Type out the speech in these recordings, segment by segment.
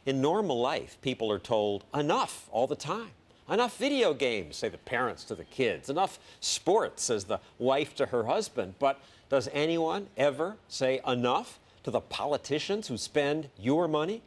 In normal life, people are told enough all the time. Enough video games, say the parents to the kids. Enough sports, says the wife to her husband. But does anyone ever say enough to the politicians who spend your money?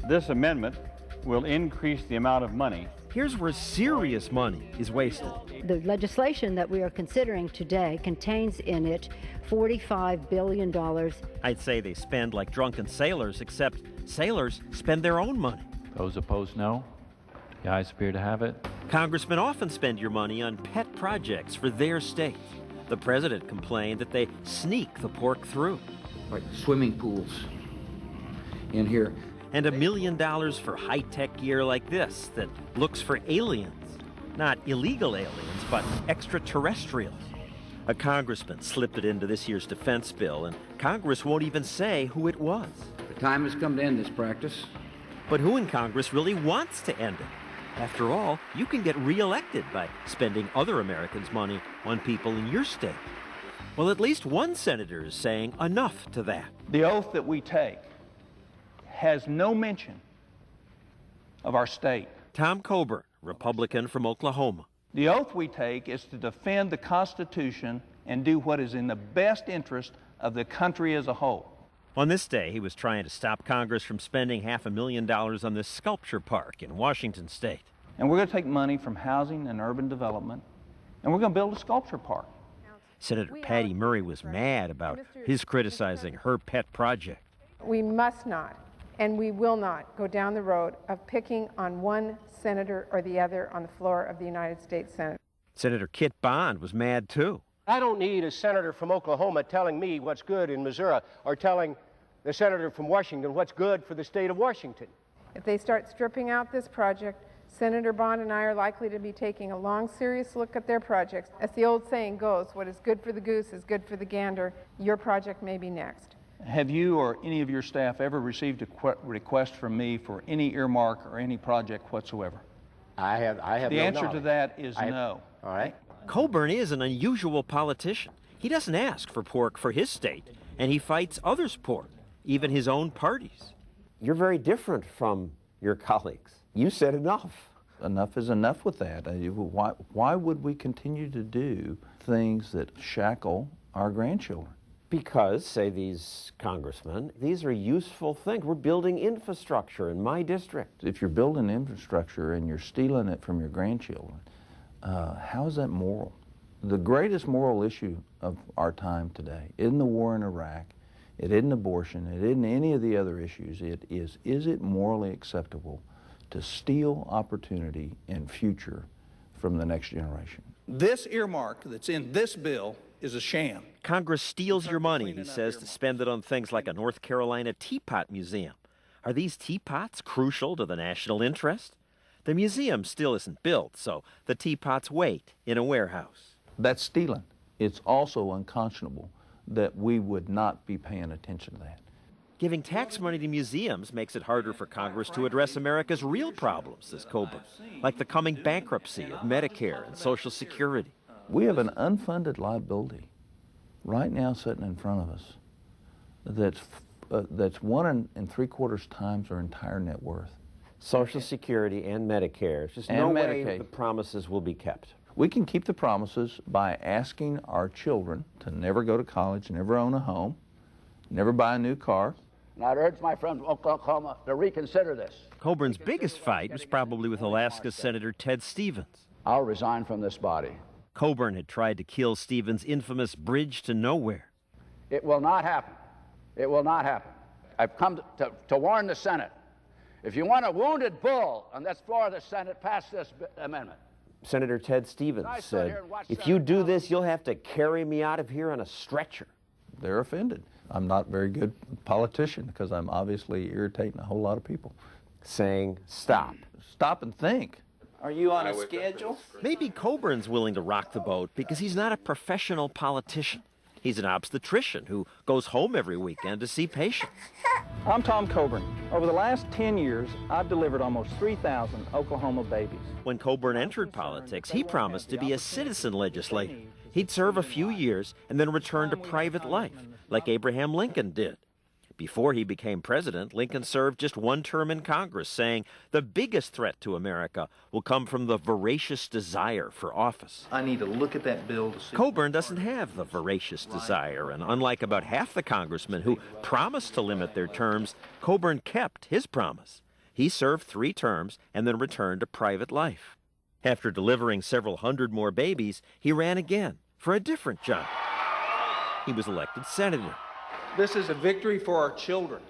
This amendment will increase the amount of money. Here's where serious money is wasted. The legislation that we are considering today contains in it $45 billion. I'd say they spend like drunken sailors, except sailors spend their own money. Those opposed, no. The ayes appear to have it. Congressmen often spend your money on pet projects for their state. The president complained that they sneak the pork through. Like swimming pools in here. And $1 million for high-tech gear like this that looks for aliens. Not illegal aliens, but extraterrestrials. A congressman slipped it into this year's defense bill, and Congress won't even say who it was. The time has come to end this practice. But who in Congress really wants to end it? After all, you can get reelected by spending other Americans' money on people in your state. Well, at least one senator is saying enough to that. The oath that we take has no mention of our state. Tom Coburn, Republican from Oklahoma. The oath we take is to defend the Constitution and do what is in the best interest of the country as a whole. On this day, he was trying to stop Congress from spending $500,000 on this sculpture park in Washington state. And we're going to take money from housing and urban development, and we're going to build a sculpture park. Senator Patty Murray was mad about his criticizing her pet project. We must not, and we will not go down the road of picking on one senator or the other on the floor of the United States Senate. Senator Kit Bond was mad too. I don't need a senator from Oklahoma telling me what's good in Missouri or telling the senator from Washington what's good for the state of Washington. If they start stripping out this project, Senator Bond and I are likely to be taking a long, serious look at their projects. As the old saying goes, what is good for the goose is good for the gander. Your project may be next. Have you or any of your staff ever received a request from me for any earmark or any project whatsoever? I have The no answer knowledge. to that is no. All right. Coburn is an unusual politician. He doesn't ask for pork for his state, and he fights others' pork, even his own party's. You're very different from your colleagues. You said enough. Enough is enough with that. Why would we continue to do things that shackle our grandchildren? Because, say these congressmen, these are useful things. We're building infrastructure in my district. If you're building infrastructure and you're stealing it from your grandchildren, how is that moral? The greatest moral issue of our time today isn't the war in Iraq, it isn't abortion, it isn't any of the other issues. It is it morally acceptable to steal opportunity and future from the next generation? This earmark that's in this bill is a sham. Congress steals your money, he says, to spend it on things like a North Carolina teapot museum. Are these teapots crucial to the national interest? The museum still isn't built, so the teapots wait in a warehouse. That's stealing. It's also unconscionable that we would not be paying attention to that. Giving tax money to museums makes it harder for Congress to address America's real problems, says Coburn, like the coming bankruptcy of Medicare and Social Security. We have an unfunded liability right now sitting in front of us that's 1 3/4 times our entire net worth. Social Security and Medicare. There's just no way the promises will be kept. We can keep the promises by asking our children to never go to college, never own a home, never buy a new car. And I'd urge my friends from Oklahoma to reconsider this. Coburn's biggest fight was probably with Alaska's Senator Ted Stevens. I'll resign from this body. Coburn had tried to kill Stevens' infamous bridge to nowhere. It will not happen. It will not happen. I've come to warn the Senate. If you want a wounded bull on this floor of the Senate, pass this amendment. Senator Ted Stevens said, if you do this, you'll have to carry me out of here on a stretcher. They're offended. I'm not a very good politician because I'm obviously irritating a whole lot of people. Saying, stop. Stop and think. Are you on a schedule? Maybe Coburn's willing to rock the boat because he's not a professional politician. He's an obstetrician who goes home every weekend to see patients. I'm Tom Coburn. Over the last 10 years, I've delivered almost 3,000 Oklahoma babies. When Coburn entered politics, he promised to be a citizen legislator. He'd serve a few years and then return to private life, like Abraham Lincoln did. Before he became president, Lincoln served just one term in Congress, saying the biggest threat to America will come from the voracious desire for office. I need to look at that bill to see. Coburn doesn't have the voracious desire, and unlike about half the congressmen who promised to limit their terms, Coburn kept his promise. He served 3 terms and then returned to private life. After delivering several hundred more babies, he ran again for a different job. He was elected senator. This is a victory for our children.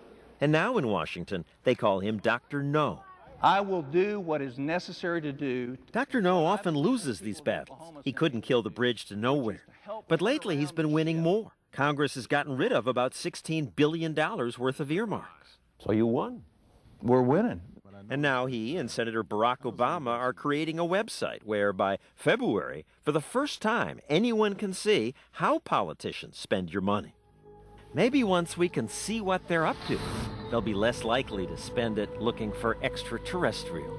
And now in Washington, they call him Dr. No. I will do what is necessary to do. Dr. No often loses these battles. He couldn't kill the bridge to nowhere. But lately, he's been winning more. Congress has gotten rid of about $16 billion worth of earmarks. So you won. We're winning. And now he and Senator Barack Obama are creating a website where by February, for the first time, anyone can see how politicians spend your money. Maybe once we can see what they're up to, they'll be less likely to spend it looking for extraterrestrials.